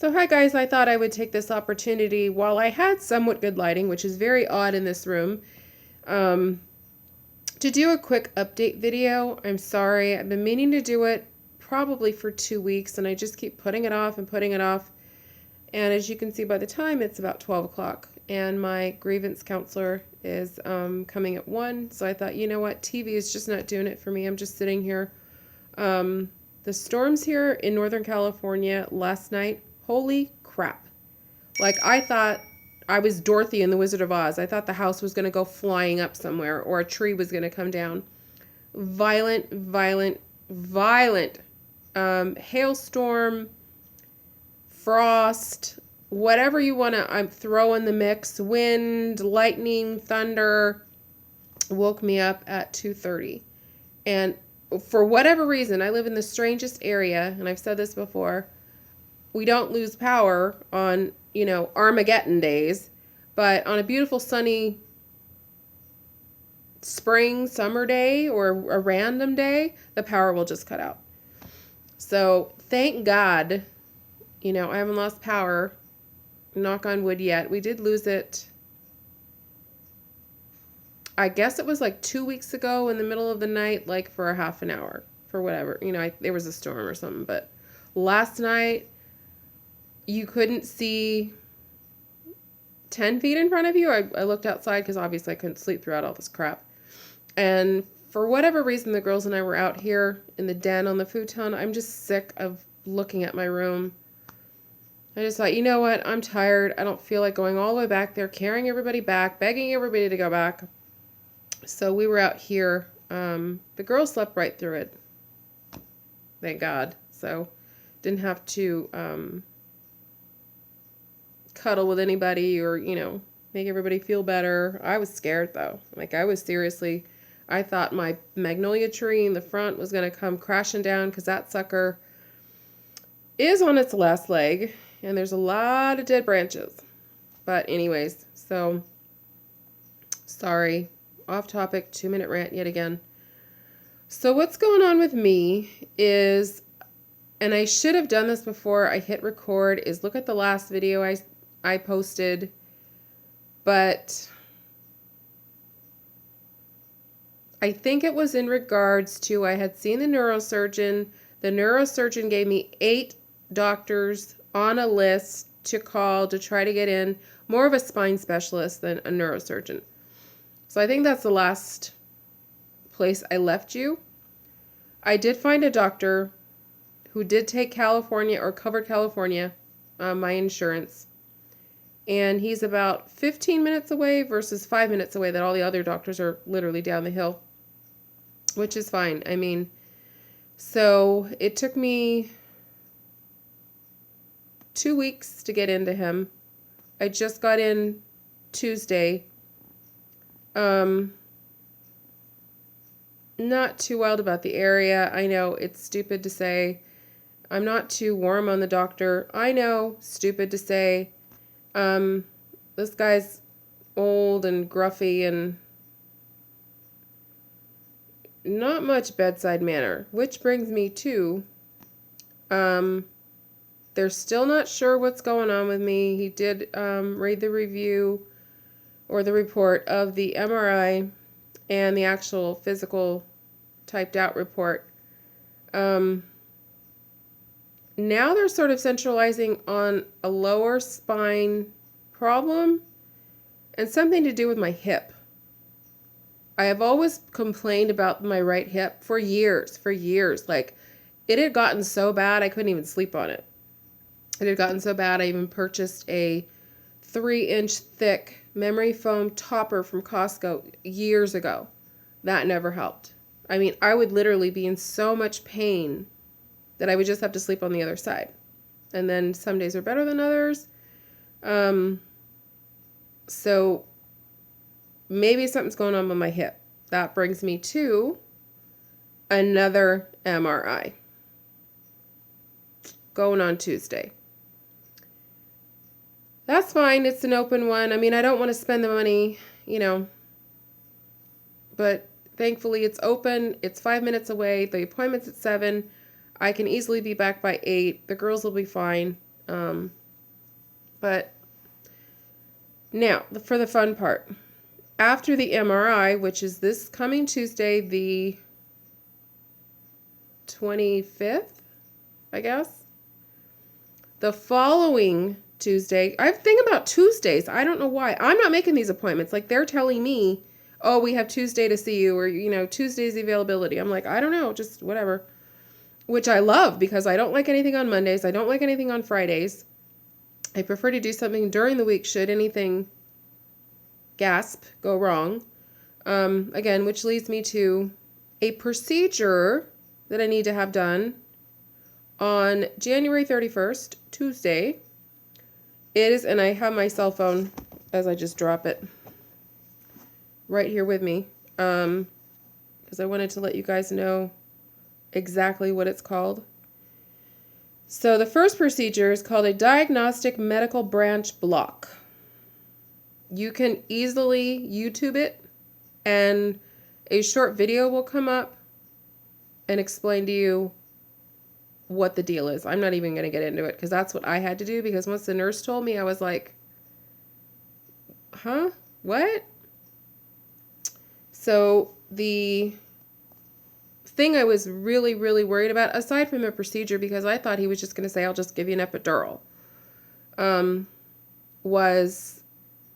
So hi guys, I thought I would take this opportunity while I had somewhat good lighting, which is very odd in this room, um, to do a quick update video. I'm sorry, I've been meaning to do it probably for 2 weeks and I just keep putting it off and putting it off. And as you can see by the time, it's about 12 o'clock and my grievance counselor is coming at 1. So I thought, you know what, TV is just not doing it for me. I'm just sitting here. The storms here in Northern California last night, holy crap. Like, I thought I was Dorothy in The Wizard of Oz. I thought the house was going to go flying up somewhere or a tree was going to come down. Violent, violent, violent hailstorm, frost, whatever you want to throw in the mix. Wind, lightning, thunder woke me up at 2:30. And for whatever reason, I live in the strangest area, and I've said this before. We don't lose power on, Armageddon days, but on a beautiful sunny spring, summer day, or a random day, the power will just cut out. So thank God, I haven't lost power, knock on wood, yet. We did lose it, I guess it was like 2 weeks ago in the middle of the night, like for a half an hour, for whatever. There was a storm or something, but last night, you couldn't see 10 feet in front of you. I looked outside because obviously I couldn't sleep throughout all this crap. And for whatever reason, the girls and I were out here in the den on the futon. I'm just sick of looking at my room. I just thought, you know what? I'm tired. I don't feel like going all the way back there, carrying everybody back, begging everybody to go back. So we were out here. The girls slept right through it. Thank God. So didn't have to cuddle with anybody or, make everybody feel better. I was scared though. Like I thought my magnolia tree in the front was going to come crashing down because that sucker is on its last leg and there's a lot of dead branches. But anyways, so sorry, off topic, 2-minute rant yet again. So what's going on with me is, and I should have done this before I hit record, is look at the last video I posted, but I think it was in regards to I had seen the neurosurgeon. The neurosurgeon gave me 8 doctors on a list to call to try to get in, more of a spine specialist than a neurosurgeon. So I think that's the last place I left you. I did find a doctor who did take California or covered California, my insurance. And he's about 15 minutes away versus 5 minutes away that all the other doctors are literally down the hill, which is fine. I mean, so it took me 2 weeks to get into him. I just got in Tuesday. Not too wild about the area. I know it's stupid to say. I'm not too warm on the doctor. I know, stupid to say. This guy's old and gruffy and not much bedside manner, which brings me to, they're still not sure what's going on with me. He did read the review or the report of the MRI and the actual physical typed out report. Now they're sort of centralizing on a lower spine problem and something to do with my hip. I have always complained about my right hip for years. Like, it had gotten so bad I couldn't even sleep on it. It had gotten so bad I even purchased a 3-inch thick memory foam topper from Costco years ago. That never helped. I mean, I would literally be in so much pain that I would just have to sleep on the other side. And then some days are better than others. So maybe something's going on with my hip. That brings me to another MRI going on Tuesday. That's fine. It's an open one. I mean, I don't want to spend the money, but thankfully it's open. It's 5 minutes away. The appointment's at 7. I can easily be back by 8. The girls will be fine. But now, for the fun part. After the MRI, which is this coming Tuesday, the 25th, I guess. The following Tuesday, I think about Tuesdays. I don't know why. I'm not making these appointments. Like, they're telling me, oh, we have Tuesday to see you, or, Tuesday's availability. I'm like, I don't know, just whatever. Which I love, because I don't like anything on Mondays. I don't like anything on Fridays. I prefer to do something during the week should anything, gasp, go wrong. Again, which leads me to a procedure that I need to have done on January 31st, Tuesday. It is, and I have my cell phone as I just drop it right here with me, because I wanted to let you guys know exactly what it's called. So the first procedure is called a diagnostic medical branch block. You can easily YouTube it, and a short video will come up and explain to you what the deal is. I'm not even going to get into it, because that's what I had to do, because once the nurse told me, I was like, huh? What? So the thing I was really, really worried about, aside from the procedure, because I thought he was just going to say, I'll just give you an epidural, was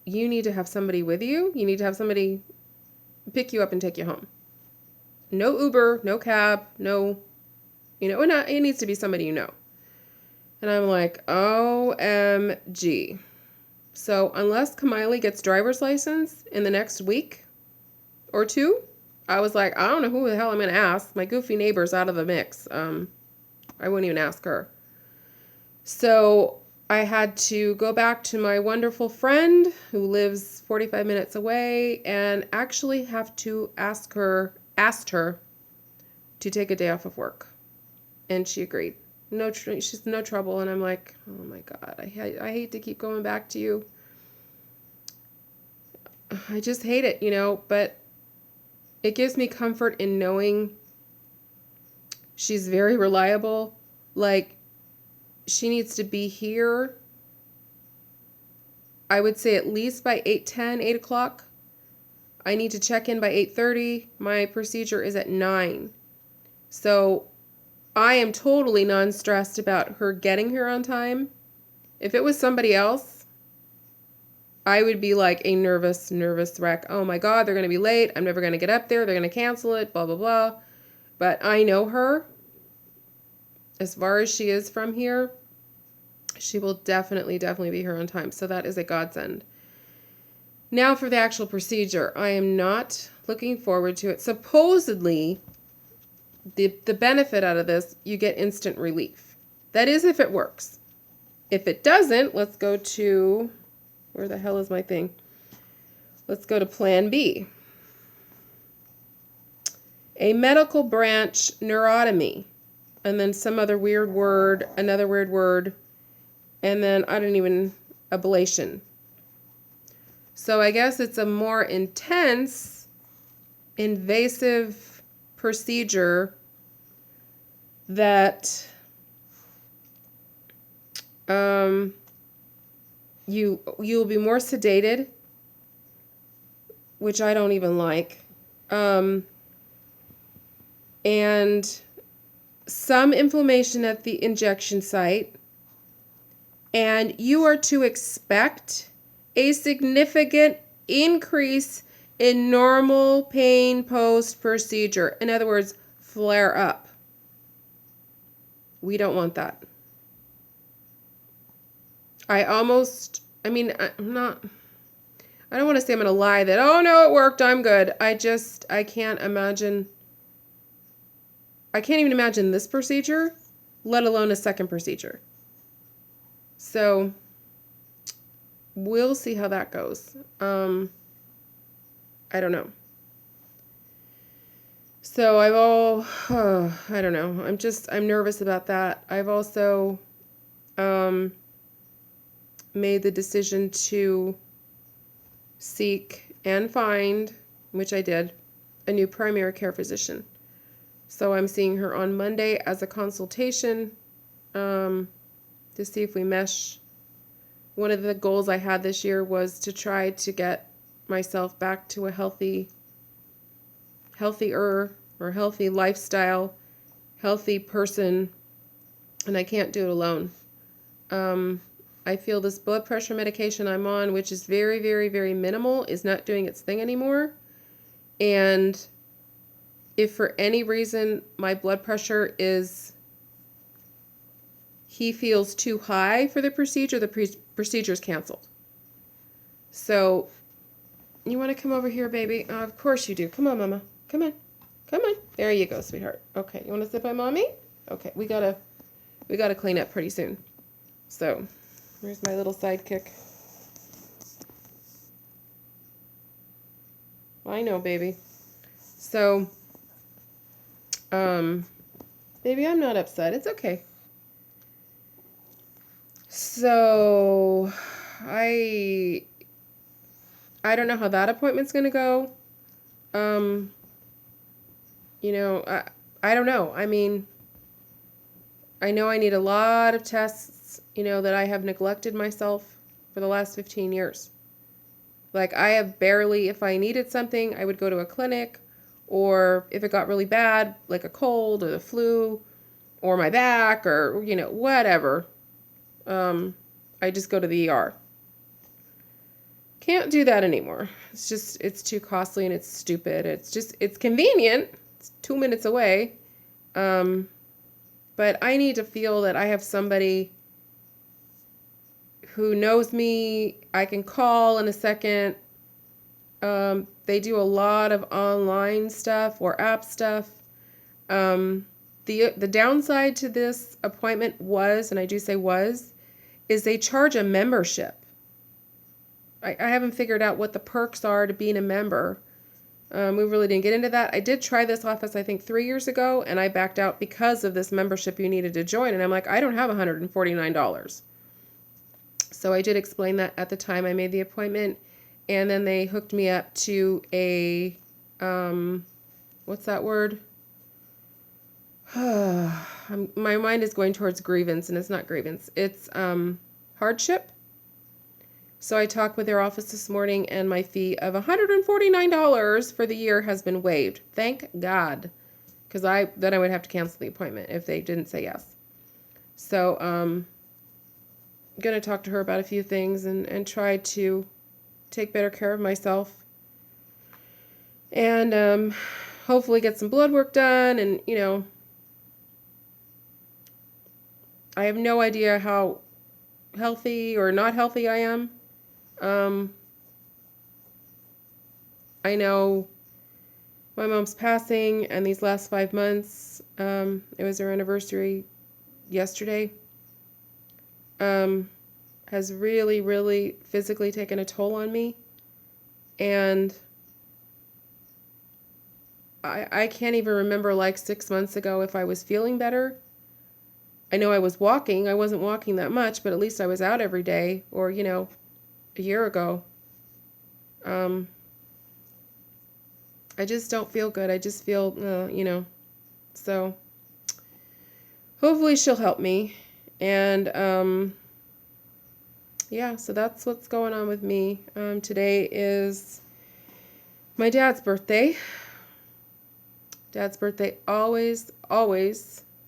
you need to have somebody with you. You need to have somebody pick you up and take you home. No Uber, no cab, no, it needs to be somebody you know. And I'm like, OMG. So unless Kamiley gets driver's license in the next week or two, I was like, I don't know who the hell I'm going to ask. My goofy neighbor's out of the mix. I wouldn't even ask her. So I had to go back to my wonderful friend who lives 45 minutes away and actually have to asked her to take a day off of work. And she agreed. She's no trouble. And I'm like, oh my God, I hate to keep going back to you. I just hate it, but it gives me comfort in knowing she's very reliable. Like, she needs to be here, I would say at least by 8:10, 8 o'clock. I need to check in by 8:30. My procedure is at 9. So I am totally non-stressed about her getting here on time. If it was somebody else, I would be like a nervous wreck. Oh my God, they're going to be late. I'm never going to get up there. They're going to cancel it, blah, blah, blah. But I know her. As far as she is from here, she will definitely be here on time. So that is a godsend. Now for the actual procedure. I am not looking forward to it. Supposedly, the benefit out of this, you get instant relief. That is if it works. If it doesn't, let's go to, where the hell is my thing? Let's go to Plan B. A medical branch neurotomy. And then some other weird word, another weird word, and then ablation. So I guess it's a more intense, invasive procedure that you'll be more sedated, which I don't even like, and some inflammation at the injection site, and you are to expect a significant increase in normal pain post-procedure. In other words, flare up. We don't want that. I don't want to say I'm going to lie that, oh no, it worked, I'm good. I can't imagine. I can't even imagine this procedure, let alone a second procedure. So we'll see how that goes. I don't know. So I don't know. I'm nervous about that. I've also made the decision to seek and find, which I did, a new primary care physician. So I'm seeing her on Monday as a consultation. to see if we mesh. One of the goals I had this year was to try to get myself back to a healthier or healthy lifestyle, healthy person, and I can't do it alone. I feel this blood pressure medication I'm on, which is very, very, very minimal, is not doing its thing anymore. And if for any reason my blood pressure he feels too high for the procedure, the procedure's canceled. So, you want to come over here, baby? Of course you do. Come on, Mama. Come on. Come on. There you go, sweetheart. Okay, you want to sit by Mommy? Okay, we gotta clean up pretty soon. So, here's my little sidekick. I know, baby. So, baby, I'm not upset. It's okay. So, I don't know how that appointment's gonna go. You know, I don't know. I mean, I know I need a lot of tests, you know, that I have neglected myself for the last 15 years. Like, I have barely, if I needed something, I would go to a clinic, or if it got really bad, like a cold or the flu, or my back, or, you know, whatever, I just go to the ER. Can't do that anymore. It's too costly and it's stupid. It's convenient. It's 2 minutes away. But I need to feel that I have somebody who knows me. I can call in a second. They do a lot of online stuff or app stuff. The downside to this appointment was, and I do say was, is they charge a membership. I haven't figured out what the perks are to being a member. We really didn't get into that. I did try this office, I think, 3 years ago, and I backed out because of this membership you needed to join. And I'm like, I don't have $149. So I did explain that at the time I made the appointment. And then they hooked me up to a, what's that word? My mind is going towards grievance, and it's not grievance. It's hardship. So I talked with their office this morning, and my fee of $149 for the year has been waived. Thank God, because then I would have to cancel the appointment if they didn't say yes. So I'm going to talk to her about a few things and try to take better care of myself. And hopefully get some blood work done. And, you know, I have no idea how healthy or not healthy I am. I know my mom's passing, and these last 5 months, it was her anniversary yesterday, has really, really physically taken a toll on me. And I can't even remember, like, 6 months ago, if I was feeling better. I know I was walking. I wasn't walking that much, but at least I was out every day, or, you know, a year ago. I just don't feel good. I just feel, you know, so hopefully she'll help me. And, yeah, so that's what's going on with me. Today is my dad's birthday. Dad's birthday always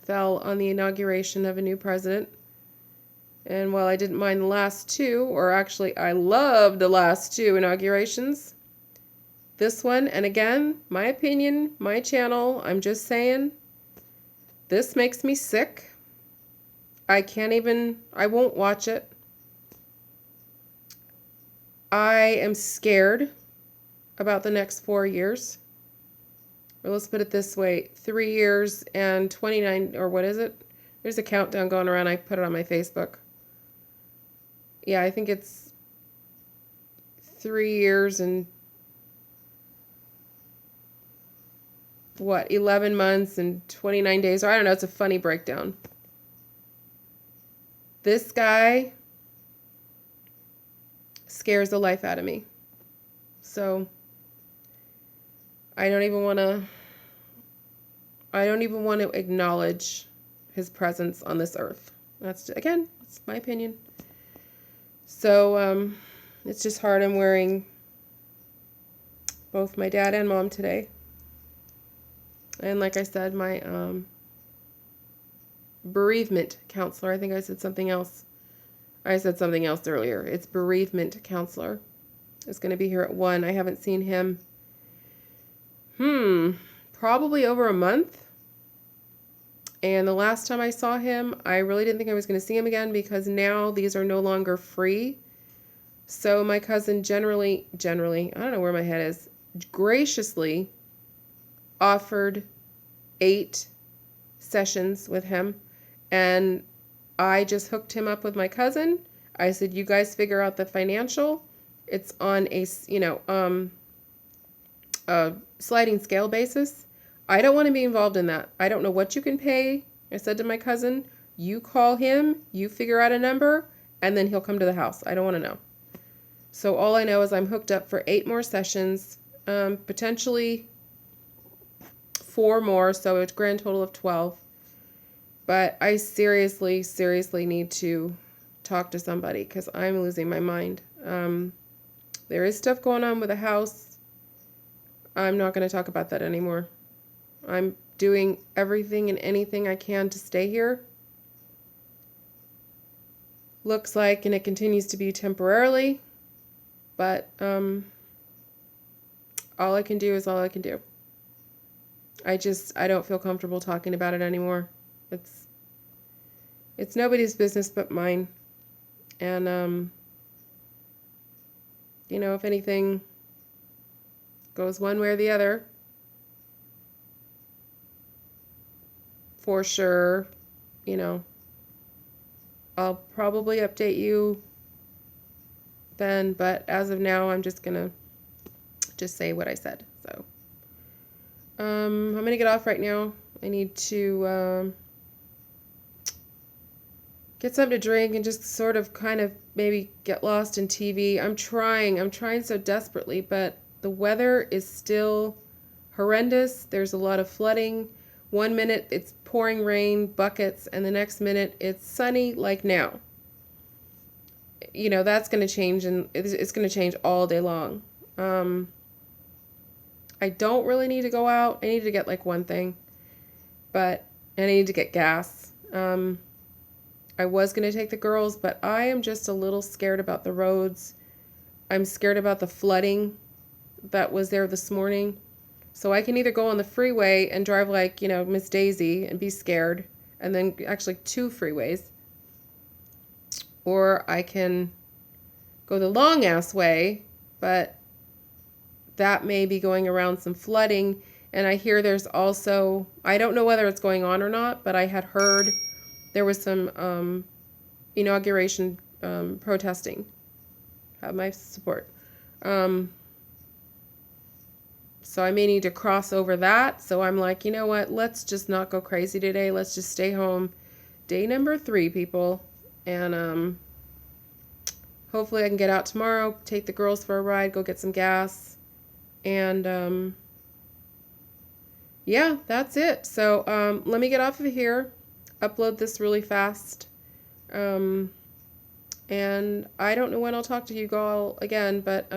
fell on the inauguration of a new president. And while I didn't mind the last two, or actually I loved the last two inaugurations, this one, and again, my opinion, my channel, I'm just saying, this makes me sick. I won't watch it. I am scared about the next 4 years. Or let's put it this way, 3 years and 29, or what is it? There's a countdown going around. I put it on my Facebook. Yeah, I think it's 3 years and 11 months and 29 days, or I don't know, it's a funny breakdown. This guy scares the life out of me. So I don't even want to acknowledge his presence on this earth. That's, again, It's my opinion. So, it's just hard. I'm wearing both my dad and mom today. And like I said, my bereavement counselor, I think I said something else. I said something else earlier. It's bereavement counselor. It's going to be here at 1. I haven't seen him, probably over a month. And the last time I saw him, I really didn't think I was going to see him again because now these are no longer free. So my cousin generally, I don't know where my head is, graciously offered 8 sessions with him. And I just hooked him up with my cousin. I said, you guys figure out the financial. It's on a sliding scale basis. I don't want to be involved in that. I don't know what you can pay. I said to my cousin, you call him, you figure out a number, and then he'll come to the house. I don't want to know. So all I know is I'm hooked up for 8 more sessions, potentially 4 more, so it's a grand total of 12. But I seriously need to talk to somebody because I'm losing my mind. There is stuff going on with the house. I'm not going to talk about that anymore. I'm doing everything and anything I can to stay here. Looks like, and it continues to be temporarily, but all I can do is all I can do. I don't feel comfortable talking about it anymore. It's nobody's business but mine. And, if anything goes one way or the other, for sure, I'll probably update you then, but as of now, I'm just gonna say what I said. So, I'm gonna get off right now. I need to get something to drink and just sort of kind of maybe get lost in TV. I'm trying so desperately, but the weather is still horrendous. There's a lot of flooding. 1 minute it's pouring rain, buckets, and the next minute it's sunny like now. That's going to change, and it's going to change all day long. I don't really need to go out. I need to get like one thing, but I need to get gas. I was going to take the girls, but I am just a little scared about the roads. I'm scared about the flooding that was there this morning. So I can either go on the freeway and drive like, Miss Daisy and be scared, and then actually 2 freeways. Or I can go the long ass way, but that may be going around some flooding. And I hear there's also, I don't know whether it's going on or not, but I had heard there was some inauguration protesting. Have my support. So I may need to cross over that. So I'm like, you know what? Let's just not go crazy today. Let's just stay home. Day number 3, people. And hopefully I can get out tomorrow, take the girls for a ride, go get some gas. And yeah, that's it. So let me get off of here. Upload this really fast. And I don't know when I'll talk to you all again, but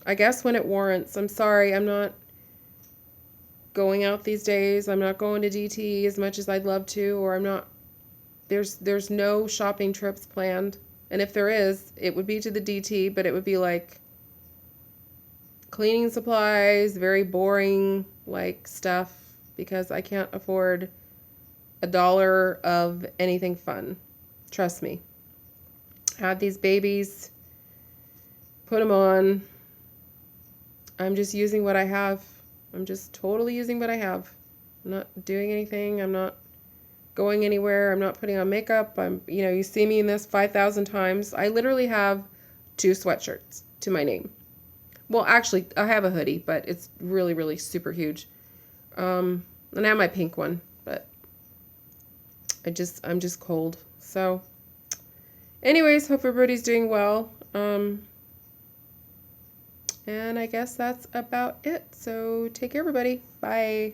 I guess when it warrants. I'm sorry, I'm not going out these days. I'm not going to DT as much as I'd love to, or I'm not, there's no shopping trips planned. And if there is, it would be to the DT, but it would be like cleaning supplies, very boring like stuff, because I can't afford $1 of anything fun. Trust me. Had these babies, put them on. I'm just using what I have. I'm just totally using what I have. I'm not doing anything. I'm not going anywhere. I'm not putting on makeup. You see me in this 5,000 times. I literally have 2 sweatshirts to my name. Well, actually, I have a hoodie, but it's really, really super huge. And I have my pink one, but I'm just cold. So anyways, hope everybody's doing well. And I guess that's about it. So take care, everybody. Bye.